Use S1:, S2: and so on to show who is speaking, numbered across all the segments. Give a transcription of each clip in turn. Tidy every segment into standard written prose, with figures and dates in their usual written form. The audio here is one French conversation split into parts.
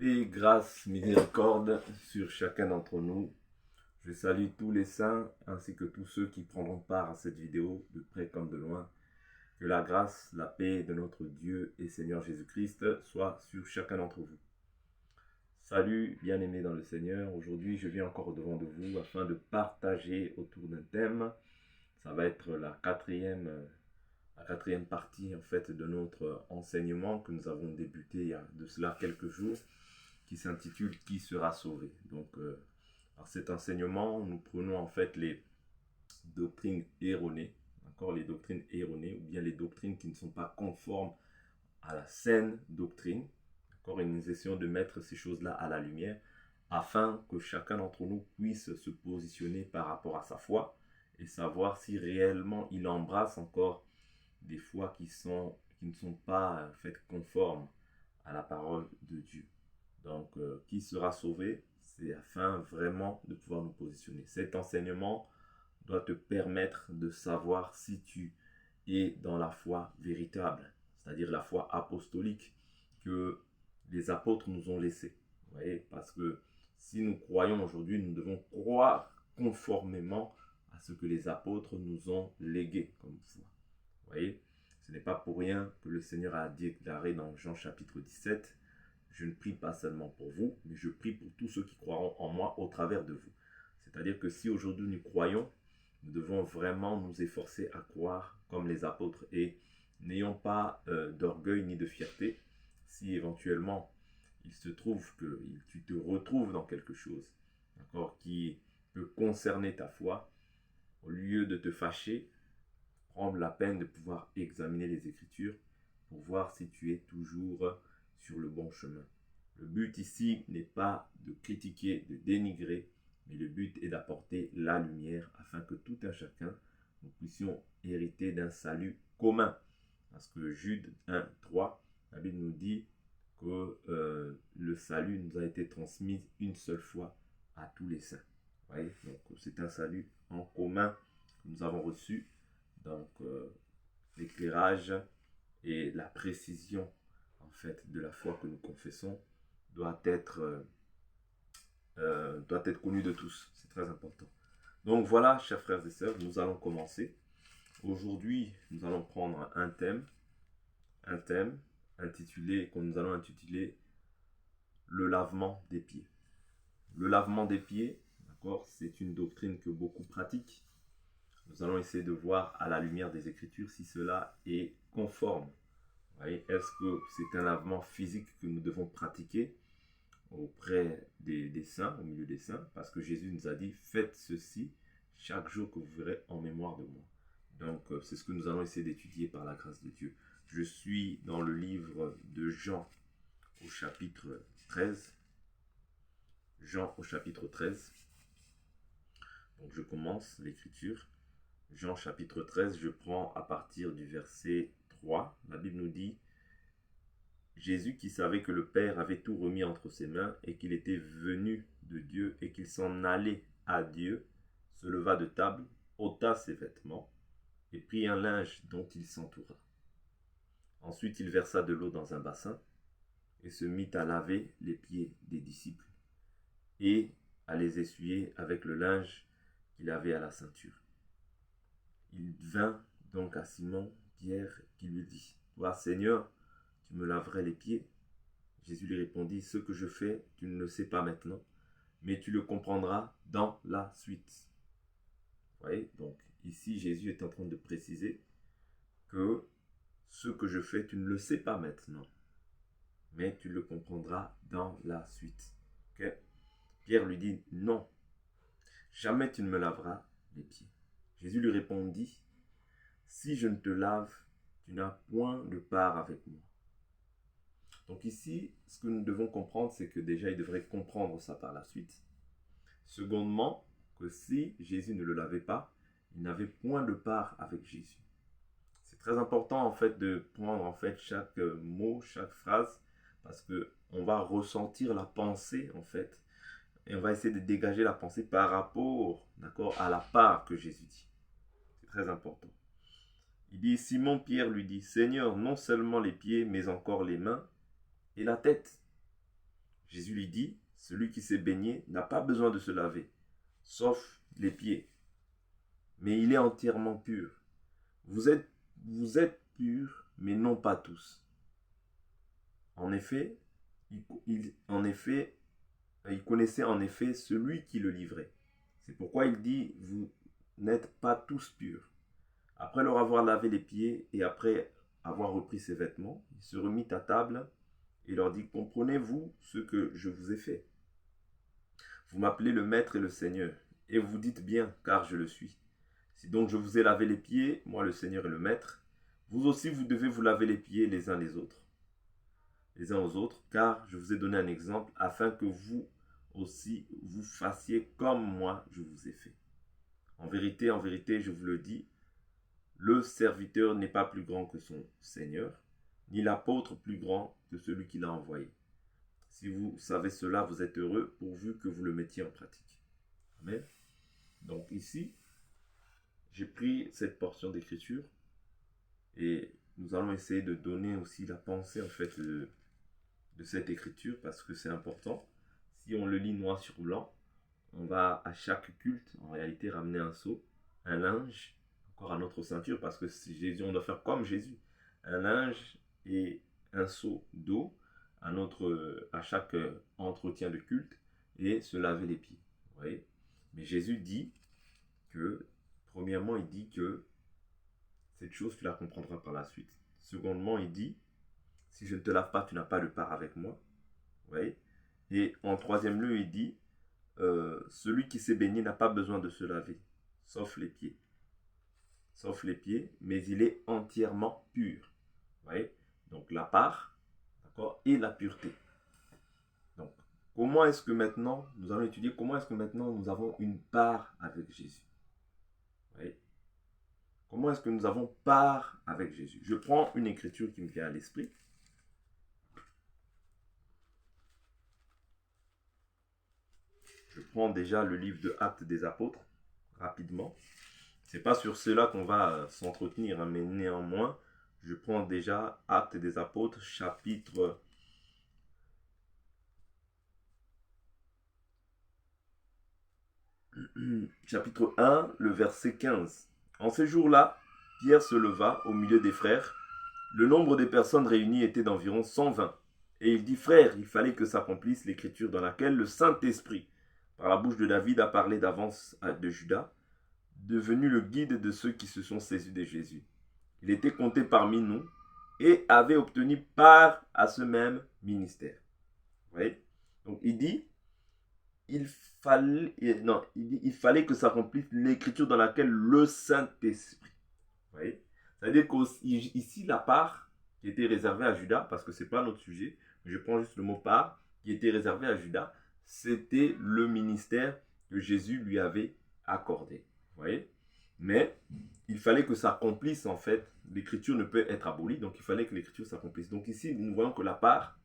S1: Paix, grâce, miséricorde sur chacun d'entre nous. Je salue tous les saints ainsi que tous ceux qui prendront part à cette vidéo de près comme de loin. Que la grâce, la paix de notre Dieu et Seigneur Jésus-Christ soit sur chacun d'entre vous. Salut bien-aimés dans le Seigneur. Aujourd'hui, je viens encore devant de vous afin de partager autour d'un thème. Ça va être la quatrième partie en fait de notre enseignement que nous avons débuté il y a de cela quelques jours, qui s'intitule Qui sera sauvé. Donc, par cet enseignement, nous prenons en fait les doctrines erronées, encore les doctrines erronées, ou bien les doctrines qui ne sont pas conformes à la saine doctrine. D'accord, et nous essayons de mettre ces choses-là à la lumière afin que chacun d'entre nous puisse se positionner par rapport à sa foi et savoir si réellement il embrasse encore des foi qui ne sont pas faites conformes à la parole de Dieu. Donc, qui sera sauvé? C'est afin vraiment de pouvoir nous positionner. Cet enseignement doit te permettre de savoir si tu es dans la foi véritable, c'est-à-dire la foi apostolique que les apôtres nous ont laissée. Vous voyez, parce que si nous croyons aujourd'hui, nous devons croire conformément à ce que les apôtres nous ont légué comme foi. Vous voyez, ce n'est pas pour rien que le Seigneur a déclaré dans Jean chapitre 17, je ne prie pas seulement pour vous, mais je prie pour tous ceux qui croiront en moi au travers de vous. C'est-à-dire que si aujourd'hui nous croyons, nous devons vraiment nous efforcer à croire comme les apôtres et n'ayons pas d'orgueil ni de fierté si éventuellement il se trouve que tu te retrouves dans quelque chose, d'accord, qui peut concerner ta foi. Au lieu de te fâcher, prendre la peine de pouvoir examiner les Écritures pour voir si tu es toujours sur le bon chemin. Le but ici n'est pas de critiquer, de dénigrer, mais le but est d'apporter la lumière afin que tout un chacun, nous puissions hériter d'un salut commun. Parce que Jude 1, 3, la Bible nous dit que le salut nous a été transmis une seule fois à tous les saints. Vous voyez, donc c'est un salut en commun que nous avons reçu. Donc l'éclairage et la précision en fait de la foi que nous confessons doit être connu de tous. C'est très important. Donc voilà, chers frères et sœurs, nous allons commencer. Aujourd'hui, nous allons prendre un thème intitulé, que nous allons intituler le lavement des pieds. Le lavement des pieds, d'accord, c'est une doctrine que beaucoup pratiquent. Nous allons essayer de voir à la lumière des Écritures si cela est conforme. Est-ce que c'est un lavement physique que nous devons pratiquer auprès des saints, au milieu des saints? Parce que Jésus nous a dit, faites ceci chaque jour que vous verrez en mémoire de moi. Donc, c'est ce que nous allons essayer d'étudier par la grâce de Dieu. Je suis dans le livre de Jean au chapitre 13. Jean au chapitre 13. Donc, je commence l'écriture. Jean chapitre 13, je prends à partir du verset 3. La Bible nous dit, Jésus qui savait que le Père avait tout remis entre ses mains et qu'il était venu de Dieu et qu'il s'en allait à Dieu, se leva de table, ôta ses vêtements et prit un linge dont il s'entoura. Ensuite il versa de l'eau dans un bassin et se mit à laver les pieds des disciples et à les essuyer avec le linge qu'il avait à la ceinture. Il vint donc à Simon Pierre qui lui dit, toi Seigneur, tu me laverais les pieds? Jésus lui répondit, ce que je fais, tu ne le sais pas maintenant, mais tu le comprendras dans la suite. Vous voyez, donc ici Jésus est en train de préciser que ce que je fais, tu ne le sais pas maintenant, mais tu le comprendras dans la suite. Okay? Pierre lui dit, non, jamais tu ne me laveras les pieds. Jésus lui répondit, si je ne te lave, tu n'as point de part avec moi. Donc ici, ce que nous devons comprendre, c'est que déjà, il devrait comprendre ça par la suite. Secondement, que si Jésus ne le lavait pas, il n'avait point de part avec Jésus. C'est très important en fait de prendre en fait chaque mot, chaque phrase, parce que on va ressentir la pensée en fait, et on va essayer de dégager la pensée par rapport, d'accord, à la part que Jésus dit. C'est très important. Il dit, Simon Pierre lui dit, Seigneur, non seulement les pieds, mais encore les mains et la tête. Jésus lui dit, celui qui s'est baigné n'a pas besoin de se laver, sauf les pieds, mais il est entièrement pur. Vous êtes purs, mais non pas tous. En effet, il connaissait en effet celui qui le livrait. C'est pourquoi il dit, vous n'êtes pas tous purs. Après leur avoir lavé les pieds et après avoir repris ses vêtements, il se remit à table et leur dit, comprenez-vous ce que je vous ai fait? Vous m'appelez le Maître et le Seigneur, et vous dites bien, car je le suis. Si donc je vous ai lavé les pieds, moi le Seigneur et le Maître, vous aussi vous devez vous laver les pieds les uns aux autres, car je vous ai donné un exemple, afin que vous aussi vous fassiez comme moi je vous ai fait. En vérité, je vous le dis, le serviteur n'est pas plus grand que son Seigneur, ni l'apôtre plus grand que celui qui l'a envoyé. Si vous savez cela, vous êtes heureux, pourvu que vous le mettiez en pratique. Amen. Donc ici, j'ai pris cette portion d'écriture et nous allons essayer de donner aussi la pensée en fait de cette écriture parce que c'est important. Si on le lit noir sur blanc, on va à chaque culte en réalité ramener un seau, un linge, encore à notre ceinture parce que si Jésus, on doit faire comme Jésus, un linge et un seau d'eau à chaque entretien de culte et se laver les pieds. Vous voyez? Mais Jésus dit que, premièrement, il dit que cette chose, tu la comprendras par la suite. Secondement, il dit, si je ne te lave pas, tu n'as pas de part avec moi. Vous voyez? Et en troisième lieu, il dit, celui qui s'est baigné n'a pas besoin de se laver, sauf les pieds. Sauf les pieds, mais il est entièrement pur. Vous voyez? Donc la part, d'accord, et la pureté. Donc, comment est-ce que maintenant, nous allons étudier comment est-ce que maintenant nous avons une part avec Jésus. Vous voyez? Comment est-ce que nous avons part avec Jésus? Je prends une écriture qui me vient à l'esprit. Je prends déjà le livre de Actes des Apôtres, rapidement. Ce n'est pas sur cela qu'on va s'entretenir, hein, mais néanmoins, je prends déjà Actes des Apôtres, chapitre 1, le verset 15. En ces jours-là, Pierre se leva au milieu des frères. Le nombre des personnes réunies était d'environ 120. Et il dit, frères, il fallait que s'accomplisse l'écriture dans laquelle le Saint-Esprit, par la bouche de David, a parlé d'avance de Judas, devenu le guide de ceux qui se sont saisis de Jésus. Il était compté parmi nous et avait obtenu part à ce même ministère. Vous voyez? Donc il dit, il fallait que s'accomplisse l'écriture dans laquelle le Saint-Esprit. Vous voyez? C'est-à-dire qu'ici, la part qui était réservée à Judas, parce que ce n'est pas notre sujet, je prends juste le mot part, qui était réservée à Judas, c'était le ministère que Jésus lui avait accordé. Vous voyez? Mais il fallait que ça accomplisse, en fait. L'écriture ne peut être abolie, donc il fallait que l'écriture s'accomplisse. Donc ici, nous voyons que la part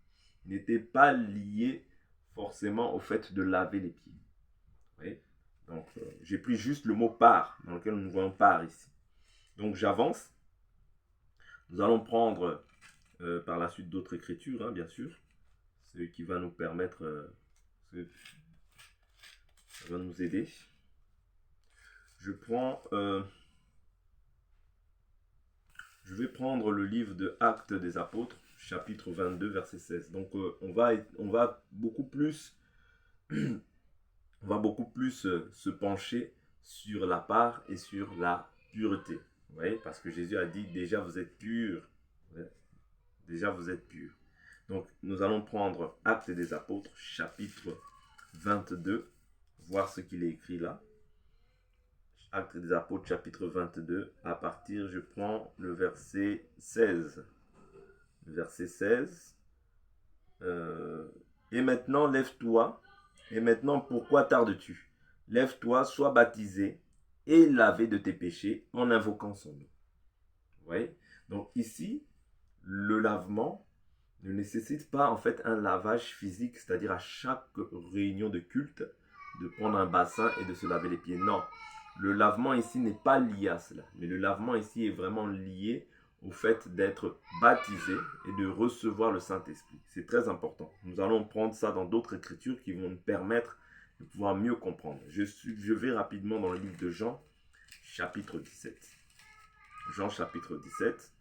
S1: n'était pas liée forcément au fait de laver les pieds. Vous voyez? Donc, j'ai pris juste le mot part, dans lequel nous voyons part ici. Donc, j'avance. Nous allons prendre par la suite d'autres écritures, hein, bien sûr. Ce qui va nous permettre, ça va nous aider. Je vais prendre le livre de Actes des Apôtres, chapitre 22, verset 16. Donc, on va beaucoup plus se pencher sur la part et sur la pureté. Vous voyez, parce que Jésus a dit, déjà vous êtes purs. Déjà vous êtes purs. Donc, nous allons prendre Actes des Apôtres, chapitre 22, voir ce qu'il est écrit là. Actes des Apôtres, chapitre 22, à partir, je prends le verset 16. Le verset 16. Et maintenant, lève-toi. Et maintenant, pourquoi tardes-tu? Lève-toi, sois baptisé et lavé de tes péchés en invoquant son nom. Vous voyez? Donc ici, le lavement ne nécessite pas en fait un lavage physique, c'est-à-dire à chaque réunion de culte, de prendre un bassin et de se laver les pieds. Non, le lavement ici n'est pas lié à cela, mais le lavement ici est vraiment lié au fait d'être baptisé et de recevoir le Saint-Esprit. C'est très important. Nous allons prendre ça dans d'autres écritures qui vont nous permettre de pouvoir mieux comprendre. Je vais rapidement dans le livre de Jean, chapitre 17. Jean, chapitre 17,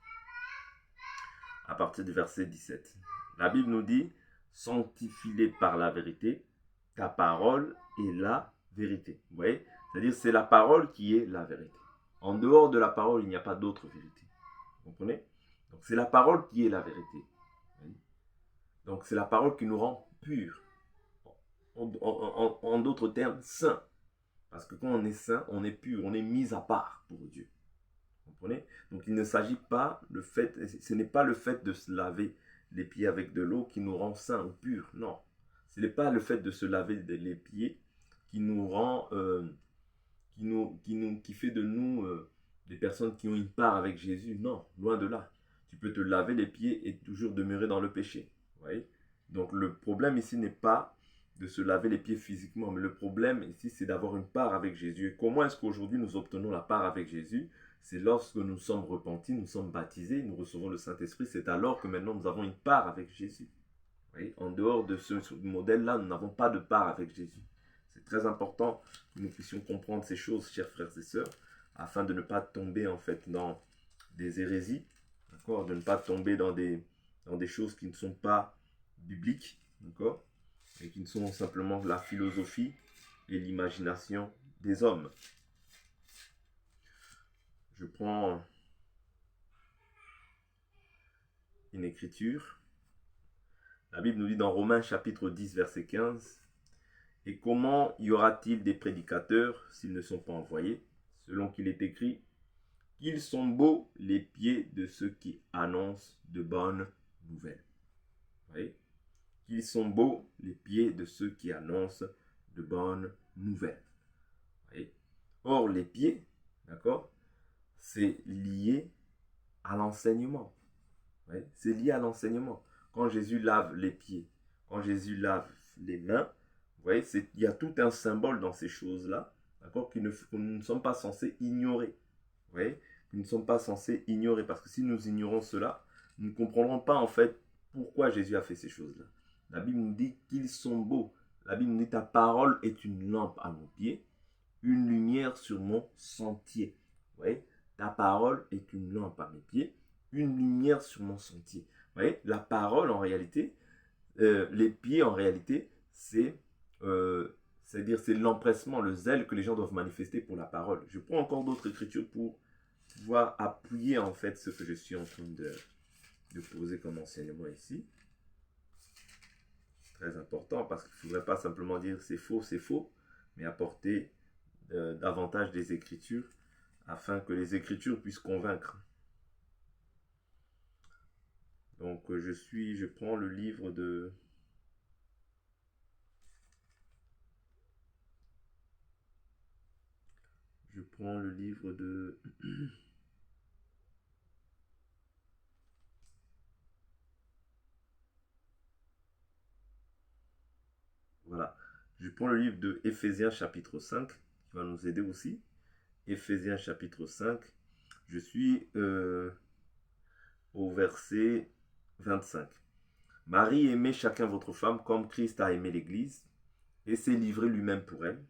S1: à partir du verset 17. La Bible nous dit, sanctifie-les par la vérité, ta parole est la vérité. Vous voyez? C'est-à-dire, c'est la parole qui est la vérité. En dehors de la parole, il n'y a pas d'autre vérité. Vous comprenez? Donc, c'est la parole qui est la vérité. Donc, c'est la parole qui nous rend purs. En d'autres termes, saints. Parce que quand on est saint, on est pur, on est mis à part pour Dieu. Vous comprenez? Donc, il ne s'agit pas ce n'est pas le fait de se laver les pieds avec de l'eau qui nous rend saints ou purs. Non. Ce n'est pas le fait de se laver les pieds qui nous rend, qui fait de nous des personnes qui ont une part avec Jésus. Non, loin de là. Tu peux te laver les pieds et toujours demeurer dans le péché. Vous voyez? Donc le problème ici n'est pas de se laver les pieds physiquement, mais le problème ici c'est d'avoir une part avec Jésus. Et comment est-ce qu'aujourd'hui nous obtenons la part avec Jésus? C'est lorsque nous sommes repentis, nous sommes baptisés, nous recevons le Saint-Esprit, c'est alors que maintenant nous avons une part avec Jésus. Vous voyez? En dehors de ce modèle-là, nous n'avons pas de part avec Jésus. C'est très important que nous puissions comprendre ces choses, chers frères et sœurs, afin de ne pas tomber en fait dans des hérésies, d'accord, de ne pas tomber dans des choses qui ne sont pas bibliques, d'accord, et qui ne sont simplement la philosophie et l'imagination des hommes. Je prends une écriture. La Bible nous dit dans Romains chapitre 10, verset 15, « Et comment y aura-t-il des prédicateurs s'ils ne sont pas envoyés, selon qu'il est écrit, qu'ils sont beaux les pieds de ceux qui annoncent de bonnes nouvelles. » Vous voyez? Qu'ils sont beaux les pieds de ceux qui annoncent de bonnes nouvelles. Vous voyez? Or, les pieds, d'accord, c'est lié à l'enseignement. C'est lié à l'enseignement. Quand Jésus lave les pieds, quand Jésus lave les mains, vous voyez, il y a tout un symbole dans ces choses-là, d'accord, que nous ne sommes pas censés ignorer. Vous voyez, nous ne sommes pas censés ignorer, parce que si nous ignorons cela, nous ne comprendrons pas en fait pourquoi Jésus a fait ces choses-là. La Bible nous dit qu'ils sont beaux. La Bible nous dit ta parole est une lampe à mon pied, une lumière sur mon sentier. Vous voyez, ta parole est une lampe à mes pieds, une lumière sur mon sentier. Vous voyez, la parole en réalité, les pieds en réalité, c'est-à-dire c'est l'empressement, le zèle que les gens doivent manifester pour la parole. Je prends encore d'autres écritures pour pouvoir appuyer en fait ce que je suis en train de poser comme enseignement ici. Très important parce qu'il ne faudrait pas simplement dire c'est faux, mais apporter davantage des écritures afin que les écritures puissent convaincre. Donc je prends le livre de voilà. Je prends le livre de Éphésiens chapitre 5 qui va nous aider aussi. Éphésiens chapitre 5. Je suis au verset 25. Marie, aimez chacun votre femme comme Christ a aimé l'Église et s'est livré lui-même pour elle,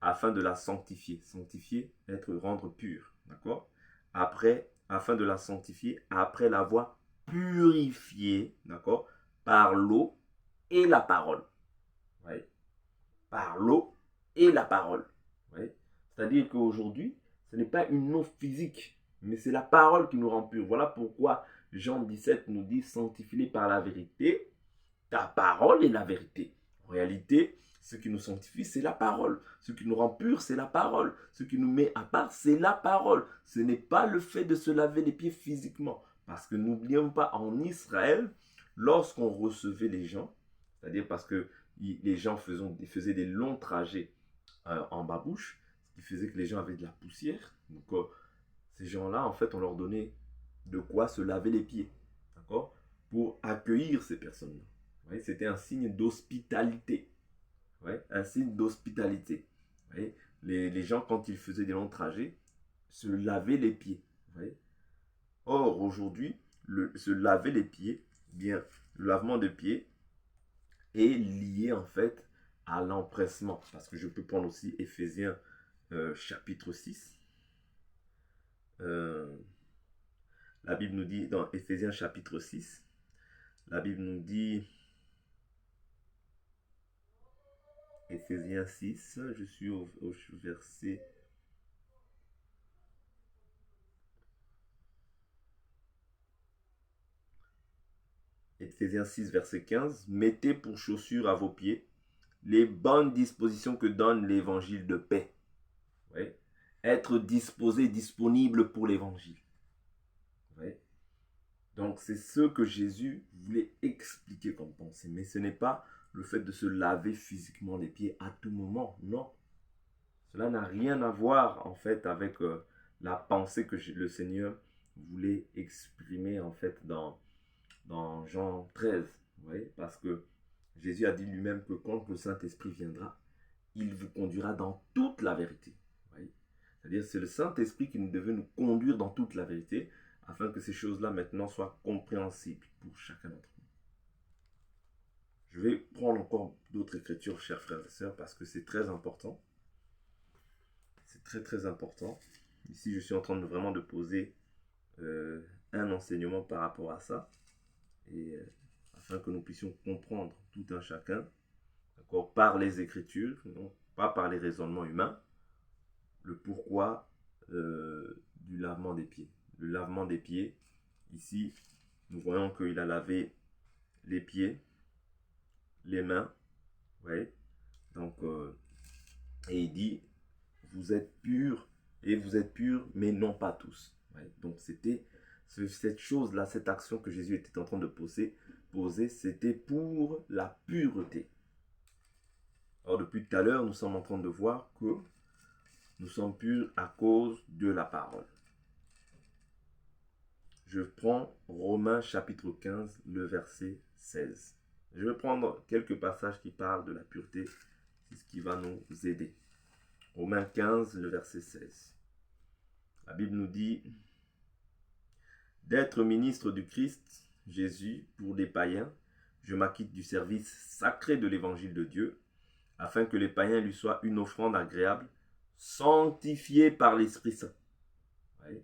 S1: afin de la sanctifier. Sanctifier, rendre pure. D'accord? Afin de la sanctifier, après l'avoir purifiée, d'accord? Par l'eau et la parole. Ouais. Par l'eau et la parole. Ouais. C'est-à-dire qu'aujourd'hui, ce n'est pas une eau physique, mais c'est la parole qui nous rend purs. Voilà pourquoi Jean 17 nous dit, sanctifie-les par la vérité. Ta parole est la vérité. En réalité, ce qui nous sanctifie, c'est la parole. Ce qui nous rend purs, c'est la parole. Ce qui nous met à part, c'est la parole. Ce n'est pas le fait de se laver les pieds physiquement. Parce que n'oublions pas, en Israël, lorsqu'on recevait les gens, c'est-à-dire parce que les gens faisaient des longs trajets en babouche, ce qui faisait que les gens avaient de la poussière. Donc, ces gens-là, en fait, on leur donnait de quoi se laver les pieds, d'accord, pour accueillir ces personnes-là. C'était un signe d'hospitalité. Un signe d'hospitalité. Les gens, quand ils faisaient des longs trajets, se lavaient les pieds. Or, aujourd'hui, se laver les pieds, bien, le lavement de pieds est lié en fait à l'empressement. Parce que je peux prendre aussi Éphésiens chapitre 6. La Bible nous dit dans Éphésiens chapitre 6, la Bible nous dit, Éphésiens 6, je suis au verset... Éphésiens 6, verset 15, mettez pour chaussures à vos pieds les bonnes dispositions que donne l'évangile de paix. Ouais. Être disposé, disponible pour l'évangile. Ouais. Donc c'est ce que Jésus voulait expliquer comme pensée. Mais ce n'est pas le fait de se laver physiquement les pieds à tout moment. Non. Cela n'a rien à voir en fait avec la pensée que le Seigneur voulait exprimer en fait dans Jean 13. Vous voyez, parce que Jésus a dit lui-même que quand le Saint-Esprit viendra, il vous conduira dans toute la vérité. C'est-à-dire c'est le Saint-Esprit qui devait nous conduire dans toute la vérité afin que ces choses-là maintenant soient compréhensibles pour chacun d'entre nous. Je vais prendre encore d'autres écritures, chers frères et sœurs, parce que c'est très important. C'est très très important. Ici, je suis en train de vraiment de poser un enseignement par rapport à ça. Et afin que nous puissions comprendre tout un chacun, d'accord, par les Écritures, non pas par les raisonnements humains, le pourquoi du lavement des pieds. Le lavement des pieds, ici, nous voyons qu'il a lavé les pieds, les mains, ouais. Donc, et il dit, vous êtes purs, et vous êtes purs, mais non pas tous. Ouais. Donc, c'était cette chose-là, cette action que Jésus était en train de poser, c'était pour la pureté. Alors, depuis tout à l'heure, nous sommes en train de voir que nous sommes purs à cause de la parole. Je prends Romains chapitre 15, le verset 16. Je vais prendre quelques passages qui parlent de la pureté. C'est ce qui va nous aider. Romains 15, le verset 16. La Bible nous dit d'être ministre du Christ, Jésus, pour les païens, je m'acquitte du service sacré de l'évangile de Dieu, afin que les païens lui soient une offrande agréable, sanctifiée par l'Esprit Saint. Oui.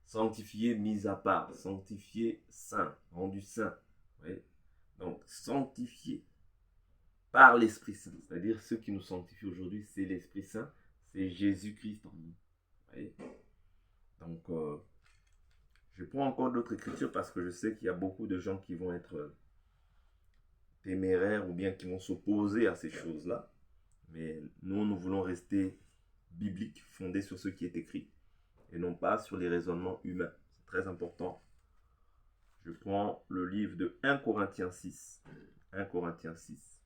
S1: Sanctifié, mis à part, sanctifié, saint, rendu saint. Oui. Donc, sanctifié par l'Esprit Saint. C'est-à-dire, ceux qui nous sanctifient aujourd'hui, c'est l'Esprit Saint, c'est Jésus-Christ en nous. Oui. Donc, je prends encore d'autres écritures parce que je sais qu'il y a beaucoup de gens qui vont être téméraires ou bien qui vont s'opposer à ces choses-là. Mais nous voulons rester bibliques, fondés sur ce qui est écrit et non pas sur les raisonnements humains. C'est très important. Je prends le livre de 1 Corinthiens 6. 1 Corinthiens 6.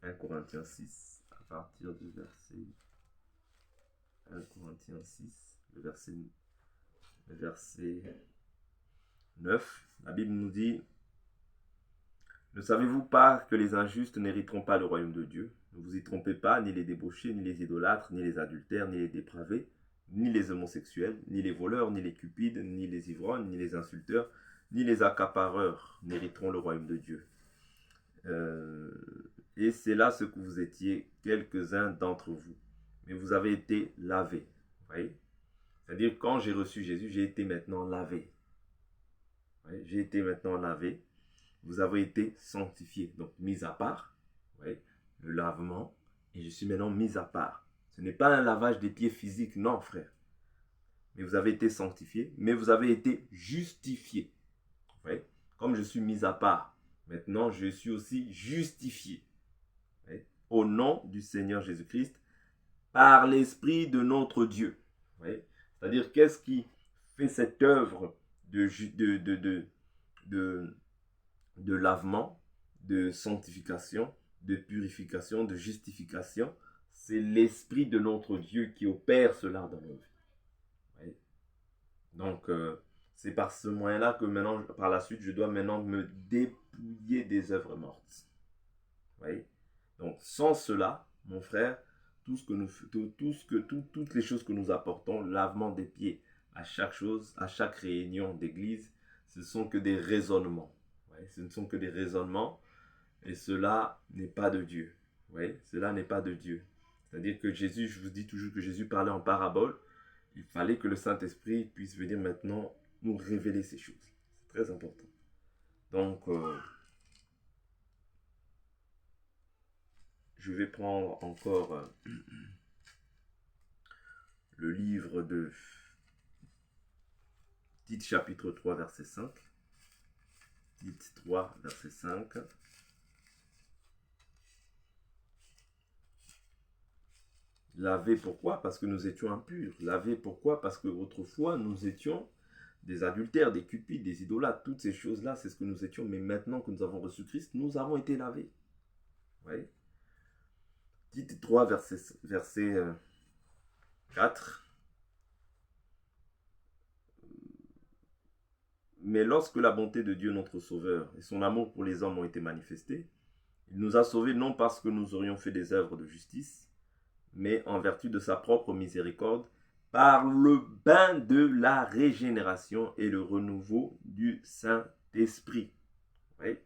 S1: 1 Corinthiens 6, à partir du verset 1 Corinthiens 6, le verset 9. La Bible nous dit: ne savez-vous pas que les injustes n'hériteront pas le royaume de Dieu? Ne vous y trompez pas, ni les débauchés, ni les idolâtres, ni les adultères, ni les dépravés, ni les homosexuels, ni les voleurs, ni les cupides, ni les ivrognes, ni les insulteurs, ni les accapareurs n'hériteront le royaume de Dieu. Et c'est là ce que vous étiez, quelques-uns d'entre vous. Mais vous avez été lavés. Vous voyez? C'est-à-dire, quand j'ai reçu Jésus, j'ai été maintenant lavé. Ouais, j'ai été maintenant lavé. Vous avez été sanctifiés, donc mis à part. Ouais, le lavement. Et je suis maintenant mis à part. Ce n'est pas un lavage des pieds physiques, non, frère. Mais vous avez été sanctifiés, mais vous avez été justifiés. Ouais, comme je suis mis à part, maintenant je suis aussi justifié. Ouais, au nom du Seigneur Jésus-Christ, par l'Esprit de notre Dieu. Ouais, c'est-à-dire, qu'est-ce qui fait cette œuvre de lavement, de sanctification, de purification, de justification? C'est l'Esprit de notre Dieu qui opère cela dans nos vies. Oui. Donc, c'est par ce moyen-là que maintenant, par la suite, je dois maintenant me dépouiller des œuvres mortes. Oui. Donc, sans cela, mon frère, toutes les choses que nous apportons, lavement des pieds, à chaque chose, à chaque réunion d'église, ce ne sont que des raisonnements. Ouais, ce ne sont que des raisonnements et cela n'est pas de Dieu. Ouais, cela n'est pas de Dieu. C'est-à-dire que Jésus, je vous dis toujours que Jésus parlait en parabole. Il fallait que le Saint-Esprit puisse venir maintenant nous révéler ces choses. C'est très important. Donc, je vais prendre encore le livre de Tite chapitre 3 verset 5. Tite 3 verset 5. Laver pourquoi? Parce que nous étions impurs. Laver pourquoi? Parce que autrefois nous étions des adultères, des cupides, des idolâtres. Toutes ces choses-là, c'est ce que nous étions. Mais maintenant que nous avons reçu Christ, nous avons été lavés. Oui. Tite 3 verset 4. Mais lorsque la bonté de Dieu notre Sauveur et son amour pour les hommes ont été manifestés, il nous a sauvés non parce que nous aurions fait des œuvres de justice, mais en vertu de sa propre miséricorde, par le bain de la régénération et le renouveau du Saint-Esprit. Oui?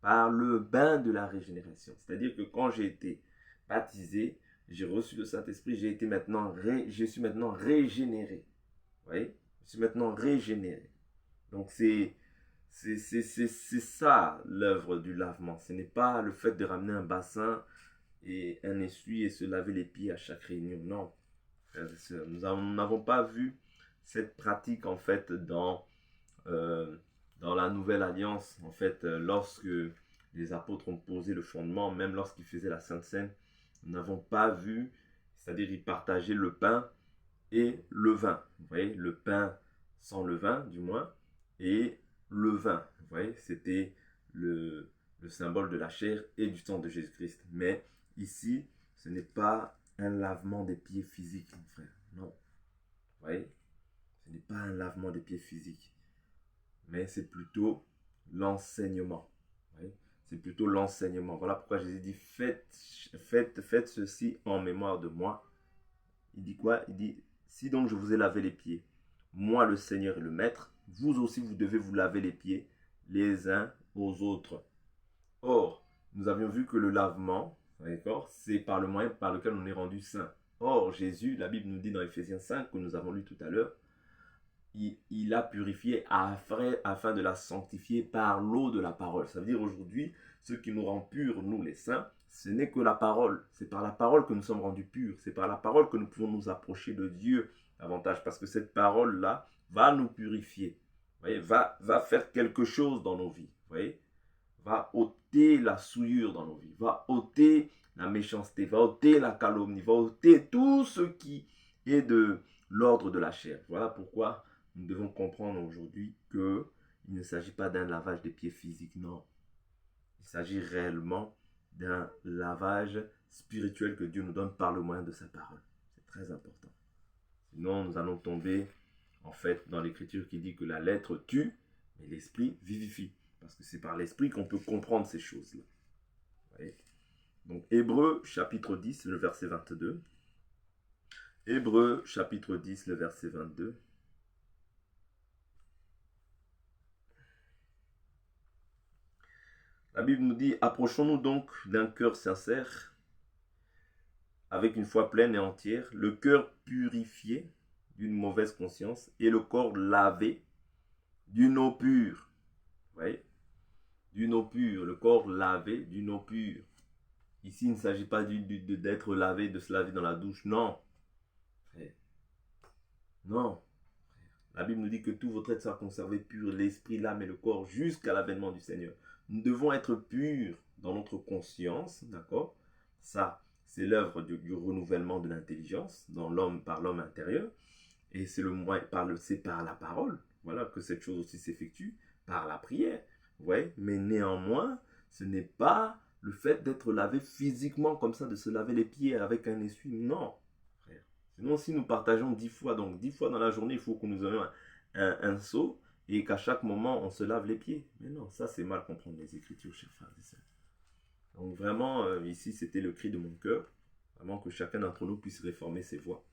S1: Par le bain de la régénération. C'est-à-dire que quand j'ai été baptisé, j'ai reçu le Saint-Esprit, je suis maintenant régénéré. Oui? Je suis maintenant régénéré. Donc c'est ça l'œuvre du lavement. Ce n'est pas le fait de ramener un bassin et un essuie et se laver les pieds à chaque réunion. Non, frères et sœurs, nous n'avons pas vu cette pratique en fait dans la nouvelle alliance. En fait, lorsque les apôtres ont posé le fondement, même lorsqu'ils faisaient la Sainte Seine, nous n'avons pas vu, c'est-à-dire ils partageaient le pain et le vin. Vous voyez, le pain sans le vin, du moins, et le vin. Vous voyez, c'était le symbole de la chair et du sang de Jésus-Christ. Mais ici, ce n'est pas un lavement des pieds physiques, mon frère. Non. Vous voyez, ce n'est pas un lavement des pieds physiques. Mais c'est plutôt l'enseignement. C'est plutôt l'enseignement. Voilà pourquoi Jésus dit faites ceci en mémoire de moi. Il dit quoi? Il dit si donc je vous ai lavé les pieds, moi le Seigneur et le Maître, vous aussi vous devez vous laver les pieds les uns aux autres. Or, nous avions vu que le lavement, d'accord, c'est par le moyen par lequel on est rendu saint. Or, Jésus, la Bible nous dit dans Éphésiens 5, que nous avons lu tout à l'heure, il a purifié afin de la sanctifier par l'eau de la parole. Ça veut dire aujourd'hui, ce qui nous rend purs, nous les saints, ce n'est que la parole. C'est par la parole que nous sommes rendus purs. C'est par la parole que nous pouvons nous approcher de Dieu davantage. Parce que cette parole-là va nous purifier. Vous voyez, va faire quelque chose dans nos vies. Vous voyez, va ôter la souillure dans nos vies. Va ôter la méchanceté. Va ôter la calomnie. Va ôter tout ce qui est de l'ordre de la chair. Voilà pourquoi nous devons comprendre aujourd'hui qu'il ne s'agit pas d'un lavage des pieds physiques, non. Il s'agit réellement d'un lavage spirituel que Dieu nous donne par le moyen de sa parole. C'est très important. Sinon, nous allons tomber, en fait, dans l'écriture qui dit que la lettre tue, mais l'esprit vivifie. Parce que c'est par l'esprit qu'on peut comprendre ces choses-là. Donc, Hébreux, chapitre 10, le verset 22. Hébreux, chapitre 10, le verset 22. La Bible nous dit, approchons-nous donc d'un cœur sincère, avec une foi pleine et entière, le cœur purifié d'une mauvaise conscience et le corps lavé d'une eau pure. Vous voyez? D'une eau pure, le corps lavé d'une eau pure. Ici, il ne s'agit pas d'être lavé, de se laver dans la douche, non. Non. La Bible nous dit que tout votre être soit conservé pur, l'esprit, l'âme et le corps, jusqu'à l'avènement du Seigneur. Nous devons être purs dans notre conscience, d'accord? Ça, c'est l'œuvre du renouvellement de l'intelligence dans l'homme par l'homme intérieur. Et c'est par la parole, voilà, que cette chose aussi s'effectue, par la prière. Vous voyez? Mais néanmoins, ce n'est pas le fait d'être lavé physiquement comme ça, de se laver les pieds avec un essuie, non. Sinon, si nous partageons 10 fois, donc 10 fois dans la journée, il faut que nous ayons un seau et qu'à chaque moment, on se lave les pieds. Mais non, ça, c'est mal comprendre les Écritures, chers frères et sœurs. Donc vraiment, ici, c'était le cri de mon cœur. Vraiment que chacun d'entre nous puisse réformer ses voies.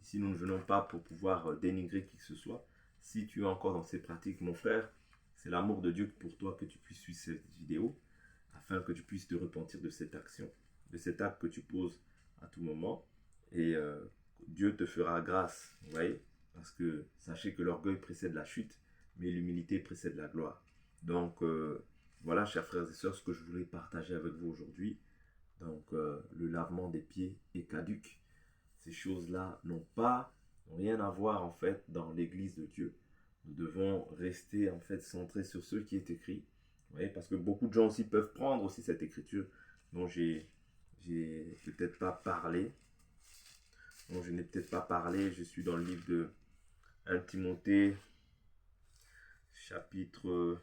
S1: Ici, nous ne venons pas pour pouvoir dénigrer qui que ce soit. Si tu es encore dans ces pratiques, mon frère, c'est l'amour de Dieu pour toi que tu puisses suivre cette vidéo, afin que tu puisses te repentir de cette action, de cet acte que tu poses à tout moment. Et Dieu te fera grâce, vous voyez, parce que sachez que l'orgueil précède la chute, mais l'humilité précède la gloire. Donc, voilà, chers frères et sœurs, ce que je voulais partager avec vous aujourd'hui. Donc, le lavement des pieds est caduc. Ces choses-là n'ont rien à voir, en fait, dans l'église de Dieu. Nous devons rester, en fait, centrés sur ce qui est écrit. Vous voyez, parce que beaucoup de gens aussi peuvent prendre aussi cette écriture dont j'ai peut-être pas parlé. Dont je n'ai peut-être pas parlé. Je suis dans le livre de 1 Timothée, chapitre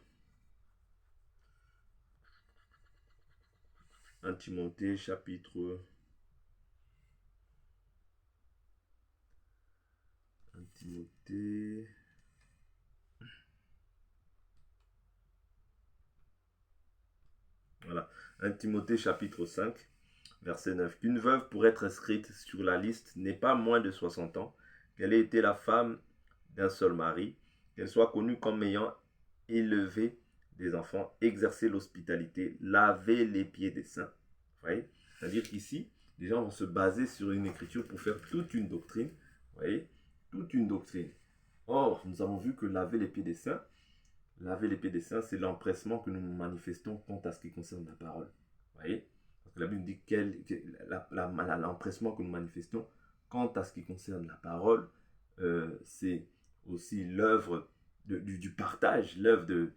S1: 1 Timothée, chapitre 1 Timothée. Voilà. 1 Timothée, chapitre 5, verset 9. Qu'une veuve, pour être inscrite sur la liste, n'ait pas moins de 60 ans, qu'elle ait été la femme d'un seul mari, qu'elle soit connue comme ayant élevé des enfants, exercer l'hospitalité, laver les pieds des saints. Vous voyez? C'est-à-dire qu'ici, les gens vont se baser sur une écriture pour faire toute une doctrine. Vous voyez? Toute une doctrine. Or, nous avons vu que laver les pieds des saints, c'est l'empressement que nous manifestons quant à ce qui concerne la parole. Vous voyez? Parce que la Bible dit l'empressement que nous manifestons quant à ce qui concerne la parole, c'est aussi l'œuvre du partage, l'œuvre de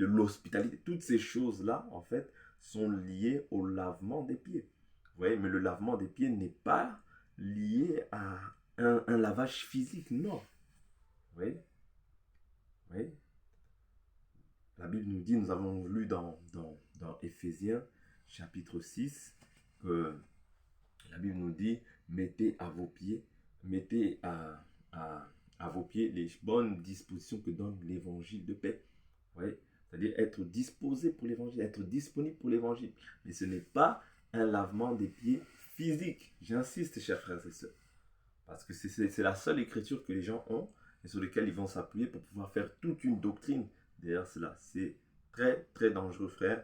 S1: l'hospitalité. Toutes ces choses-là, en fait, sont liées au lavement des pieds. Vous voyez, mais le lavement des pieds n'est pas lié à un lavage physique, non. Vous voyez? Vous voyez? La Bible nous dit, nous avons lu dans Éphésiens chapitre 6, que la Bible nous dit, mettez à vos pieds les bonnes dispositions que donne l'évangile de paix. Ouais, c'est-à-dire être disposé pour l'évangile, être disponible pour l'évangile. Mais ce n'est pas un lavement des pieds physique. J'insiste, chers frères et sœurs. Parce que c'est la seule écriture que les gens ont et sur laquelle ils vont s'appuyer pour pouvoir faire toute une doctrine derrière cela. C'est très, très dangereux, frères.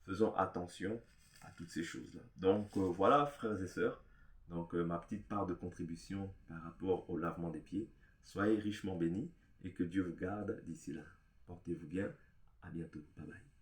S1: Faisons attention à toutes ces choses-là. Donc, voilà, frères et sœurs. Donc, ma petite part de contribution par rapport au lavement des pieds. Soyez richement bénis et que Dieu vous garde d'ici là. Portez-vous bien. À bientôt. Bye bye.